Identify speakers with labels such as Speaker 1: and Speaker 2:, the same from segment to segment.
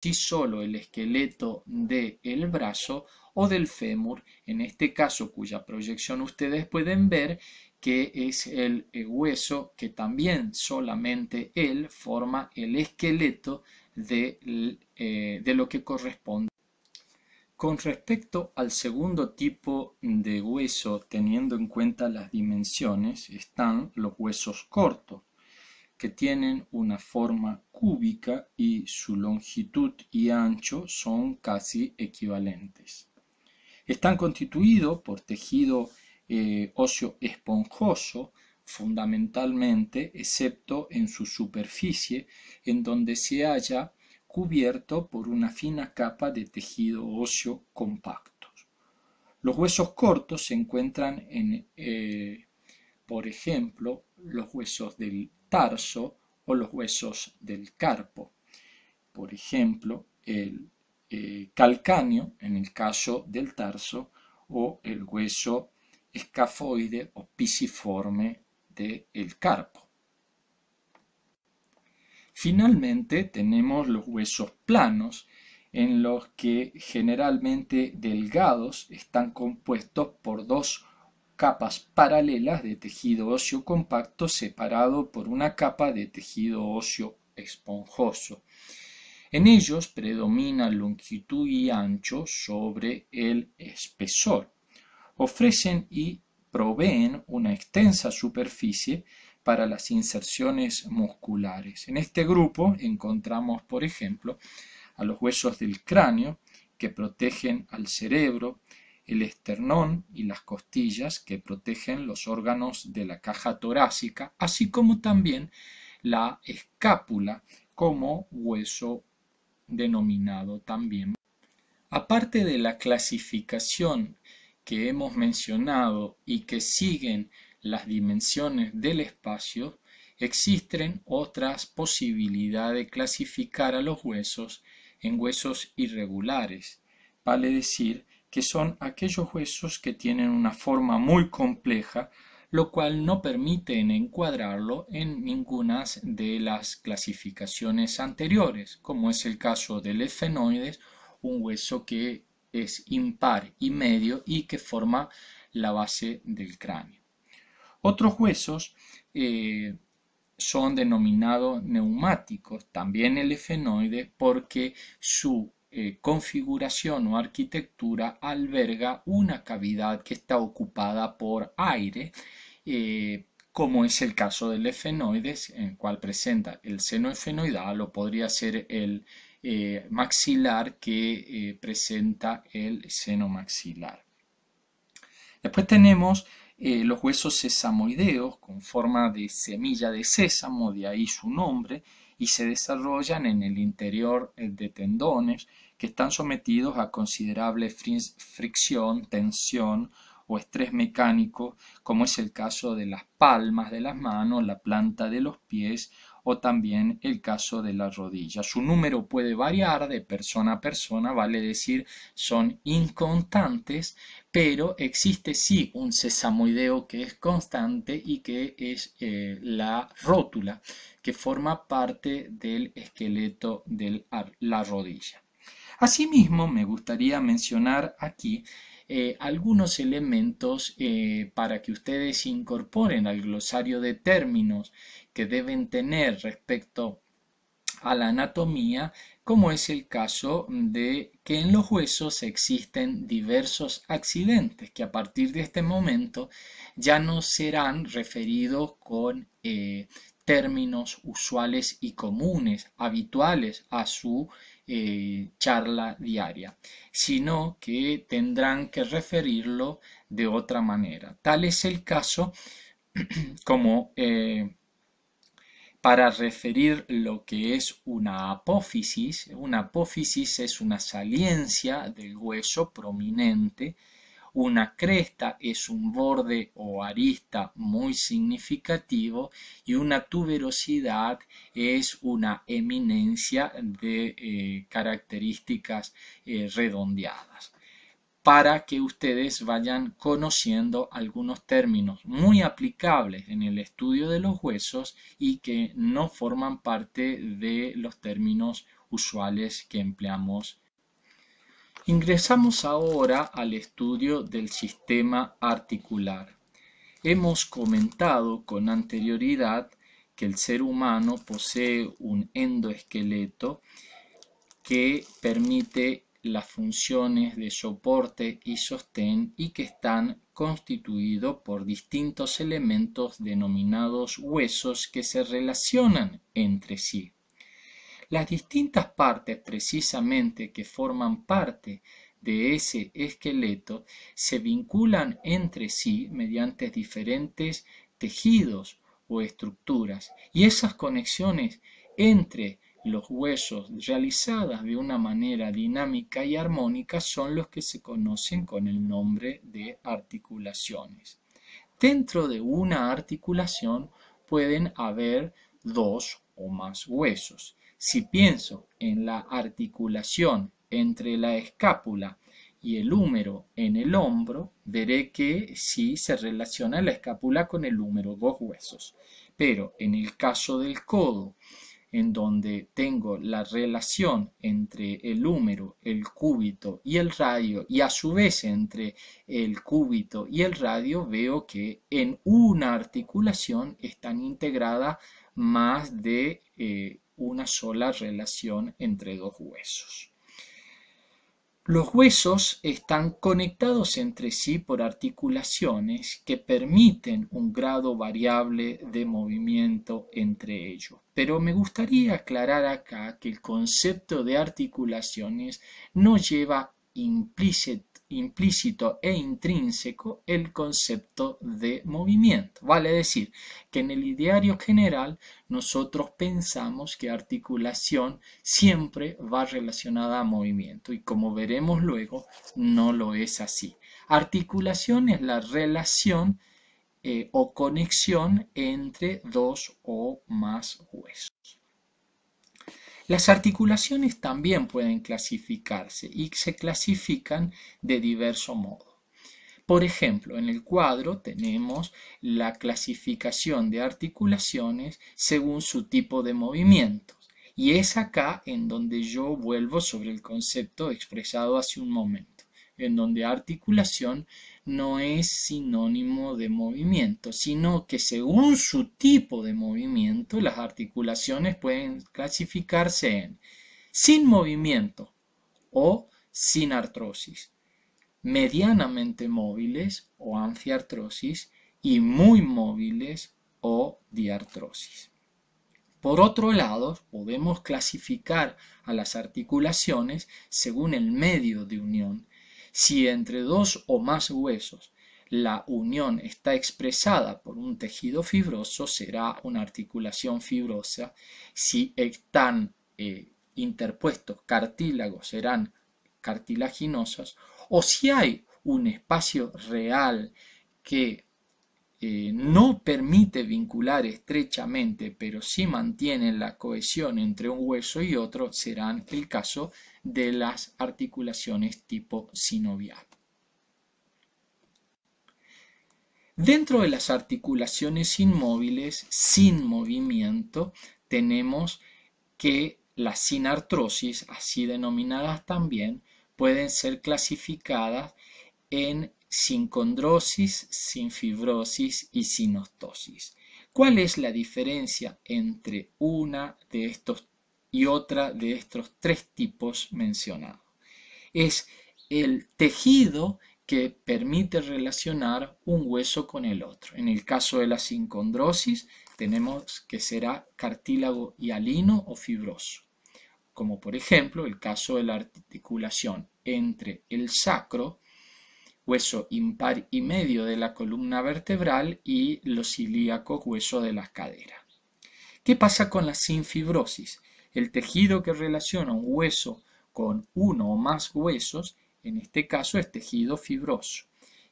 Speaker 1: sí solo el esqueleto del brazo o del fémur, en este caso cuya proyección ustedes pueden ver que es el hueso que también solamente él forma el esqueleto de lo que corresponde. Con respecto al segundo tipo de hueso, teniendo en cuenta las dimensiones, están los huesos cortos, que tienen una forma cúbica y su longitud y ancho son casi equivalentes. Están constituidos por tejido óseo esponjoso, fundamentalmente, excepto en su superficie, en donde se halla cubierto por una fina capa de tejido óseo compacto. Los huesos cortos se encuentran por ejemplo, los huesos del tarso o los huesos del carpo. Por ejemplo, el calcáneo en el caso del tarso o el hueso escafoide o pisiforme del carpo. Finalmente tenemos los huesos planos, en los que generalmente delgados están compuestos por dos capas paralelas de tejido óseo compacto separado por una capa de tejido óseo esponjoso. En ellos predomina longitud y ancho sobre el espesor. Ofrecen y proveen una extensa superficie para las inserciones musculares. En este grupo encontramos, por ejemplo, a los huesos del cráneo que protegen al cerebro, el esternón y las costillas que protegen los órganos de la caja torácica, así como también la escápula como hueso denominado también. Aparte de la clasificación que hemos mencionado y que siguen las dimensiones del espacio, existen otras posibilidades de clasificar a los huesos en huesos irregulares. Vale decir que son aquellos huesos que tienen una forma muy compleja, lo cual no permite encuadrarlo en ninguna de las clasificaciones anteriores, como es el caso del efenoides, un hueso que es impar y medio y que forma la base del cráneo. Otros huesos son denominados neumáticos, también el efenoide, porque su configuración o arquitectura alberga una cavidad que está ocupada por aire, como es el caso del efenoides, en el cual presenta el seno efenoidal, o podría ser el maxilar que presenta el seno maxilar. Después tenemos los huesos sesamoideos con forma de semilla de sésamo, de ahí su nombre, y se desarrollan en el interior de tendones que están sometidos a considerable fricción, tensión o estrés mecánico, como es el caso de las palmas de las manos, la planta de los pies o también el caso de la rodilla. Su número puede variar de persona a persona, vale decir, son inconstantes, pero existe sí un sesamoideo que es constante y que es la rótula, que forma parte del esqueleto de la rodilla. Asimismo, me gustaría mencionar aquí algunos elementos para que ustedes incorporen al glosario de términos que deben tener respecto a la anatomía, como es el caso de que en los huesos existen diversos accidentes que a partir de este momento ya no serán referidos con términos usuales y comunes, habituales a su charla diaria, sino que tendrán que referirlo de otra manera. Tal es el caso como para referir lo que es una apófisis. Una apófisis es una saliencia del hueso prominente. Una cresta es un borde o arista muy significativo y una tuberosidad es una eminencia de características redondeadas, para que ustedes vayan conociendo algunos términos muy aplicables en el estudio de los huesos y que no forman parte de los términos usuales que empleamos. Ingresamos ahora al estudio del sistema articular. Hemos comentado con anterioridad que el ser humano posee un endoesqueleto que permite las funciones de soporte y sostén y que están constituidos por distintos elementos denominados huesos que se relacionan entre sí. Las distintas partes precisamente que forman parte de ese esqueleto se vinculan entre sí mediante diferentes tejidos o estructuras, y esas conexiones entre los huesos realizadas de una manera dinámica y armónica son los que se conocen con el nombre de articulaciones. Dentro de una articulación pueden haber dos o más huesos. Si pienso en la articulación entre la escápula y el húmero en el hombro, veré que sí se relaciona la escápula con el húmero, dos huesos. Pero en el caso del codo, en donde tengo la relación entre el húmero, el cúbito y el radio, y a su vez entre el cúbito y el radio, veo que en una articulación están integradas más de una sola relación entre dos huesos. Los huesos están conectados entre sí por articulaciones que permiten un grado variable de movimiento entre ellos. Pero me gustaría aclarar acá que el concepto de articulaciones no lleva implícito e intrínseco el concepto de movimiento. Vale decir que en el ideario general nosotros pensamos que articulación siempre va relacionada a movimiento y como veremos luego no lo es así. Articulación es la relación o conexión entre dos o más huesos. Las articulaciones también pueden clasificarse y se clasifican de diverso modo. Por ejemplo, en el cuadro tenemos la clasificación de articulaciones según su tipo de movimientos. Y es acá en donde yo vuelvo sobre el concepto expresado hace un momento, en donde articulación no es sinónimo de movimiento, sino que según su tipo de movimiento, las articulaciones pueden clasificarse en sin movimiento o sin artrosis, medianamente móviles o anfiartrosis y muy móviles o diartrosis. Por otro lado, podemos clasificar a las articulaciones según el medio de unión. Si entre dos o más huesos la unión está expresada por un tejido fibroso, será una articulación fibrosa. Si están interpuestos cartílagos, serán cartilaginosos. O si hay un espacio real que no permite vincular estrechamente, pero sí mantiene la cohesión entre un hueso y otro, serán el caso de las articulaciones tipo sinovial. Dentro de las articulaciones inmóviles, sin movimiento, tenemos que las sinartrosis, así denominadas también, pueden ser clasificadas en sincondrosis, sinfibrosis y sinostosis. ¿Cuál es la diferencia entre una de estos y otra de estos tres tipos mencionados? Es el tejido que permite relacionar un hueso con el otro. En el caso de la sincondrosis tenemos que será cartílago hialino o fibroso, como por ejemplo el caso de la articulación entre el sacro, hueso impar y medio de la columna vertebral, y los ilíacos, hueso de las caderas. ¿Qué pasa con la sinfibrosis? El tejido que relaciona un hueso con uno o más huesos, en este caso es tejido fibroso.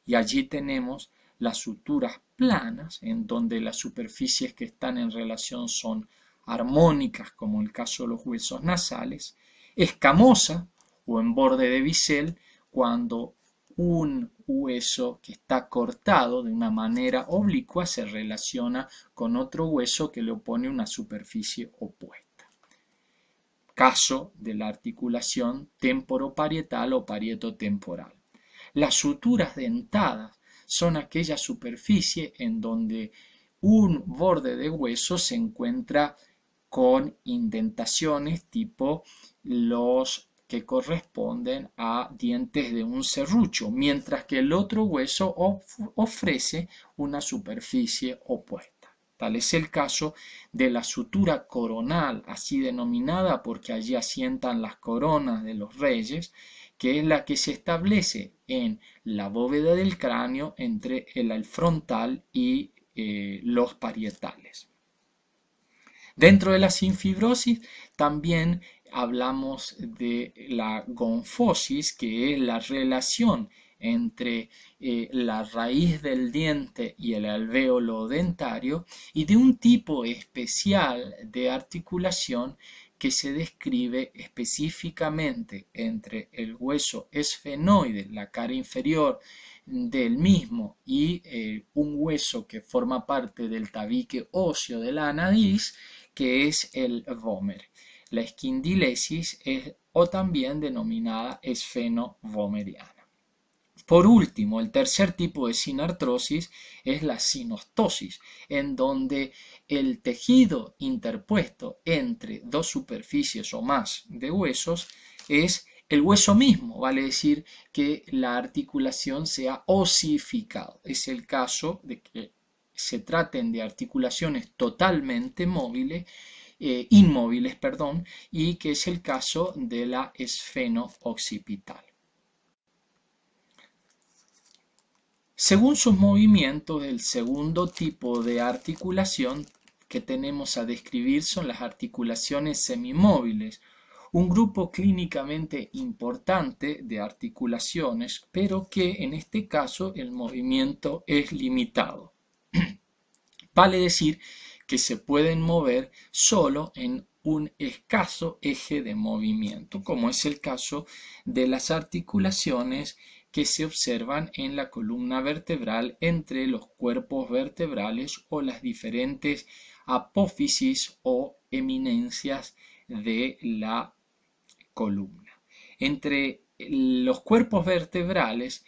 Speaker 1: Y allí tenemos las suturas planas, en donde las superficies que están en relación son armónicas, como el caso de los huesos nasales, escamosa o en borde de bisel, cuando un hueso que está cortado de una manera oblicua se relaciona con otro hueso que le opone una superficie opuesta. caso de la articulación temporoparietal o parietotemporal. Las suturas dentadas son aquella superficie en donde un borde de hueso se encuentra con indentaciones tipo los que corresponden a dientes de un serrucho, mientras que el otro hueso ofrece una superficie opuesta. Tal es el caso de la sutura coronal, así denominada porque allí asientan las coronas de los reyes, que es la que se establece en la bóveda del cráneo entre el frontal y los parietales. Dentro de la sinfibrosis también hablamos de la gonfosis, que es la relación entre la raíz del diente y el alvéolo dentario, y de un tipo especial de articulación que se describe específicamente entre el hueso esfenoide, la cara inferior del mismo, y un hueso que forma parte del tabique óseo de la nariz, que es el vómer. La esquindilesis es o también denominada esfeno-vomeriana. Por último, el tercer tipo de sinartrosis es la sinostosis, en donde el tejido interpuesto entre dos superficies o más de huesos es el hueso mismo, vale decir que la articulación sea osificada. Es el caso de que se traten de articulaciones totalmente inmóviles, y que es el caso de la esfeno-occipital. Según sus movimientos, el segundo tipo de articulación que tenemos a describir son las articulaciones semimóviles, un grupo clínicamente importante de articulaciones, pero que en este caso el movimiento es limitado. Vale decir que se pueden mover solo en un escaso eje de movimiento, como es el caso de las articulaciones que se observan en la columna vertebral entre los cuerpos vertebrales o las diferentes apófisis o eminencias de la columna. Entre los cuerpos vertebrales,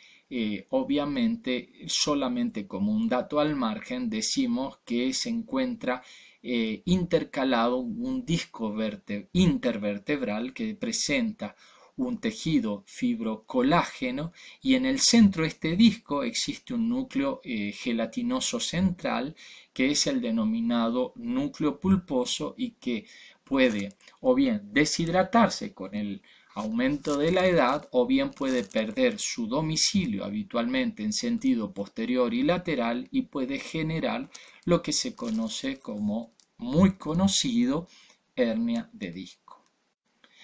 Speaker 1: obviamente, solamente como un dato al margen, decimos que se encuentra intercalado un disco intervertebral que presenta un tejido fibrocolágeno, y en el centro de este disco existe un núcleo gelatinoso central, que es el denominado núcleo pulposo, y que puede o bien deshidratarse con el aumento de la edad, o bien puede perder su domicilio habitualmente en sentido posterior y lateral, y puede generar lo que se conoce como muy conocido hernia de disco.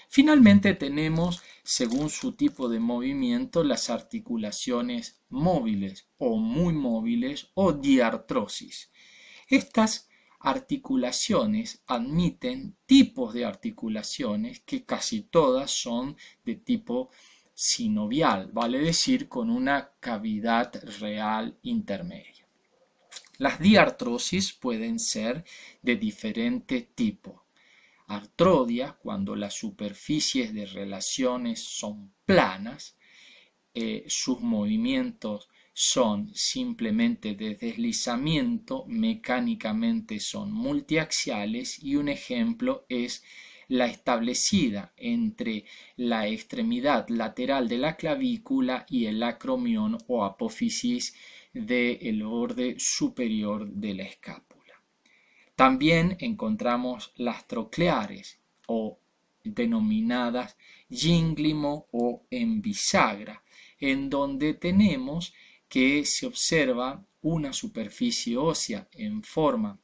Speaker 1: Finalmente tenemos, según su tipo de movimiento, las articulaciones móviles o muy móviles o diartrosis. Estas articulaciones admiten tipos de articulaciones que casi todas son de tipo sinovial, vale decir con una cavidad real intermedia. Las diartrosis pueden ser de diferente tipo. Artrodia, cuando las superficies de relaciones son planas, sus movimientos son simplemente de deslizamiento, mecánicamente son multiaxiales, y un ejemplo es la establecida entre la extremidad lateral de la clavícula y el acromión o apófisis del borde superior de la escápula. También encontramos las trocleares o denominadas gínglimo o en bisagra, en donde tenemos que se observa una superficie ósea en forma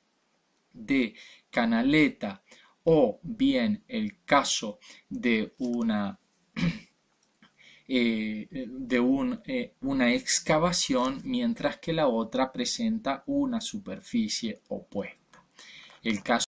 Speaker 1: de canaleta, o bien el caso de una excavación, mientras que la otra presenta una superficie opuesta. El caso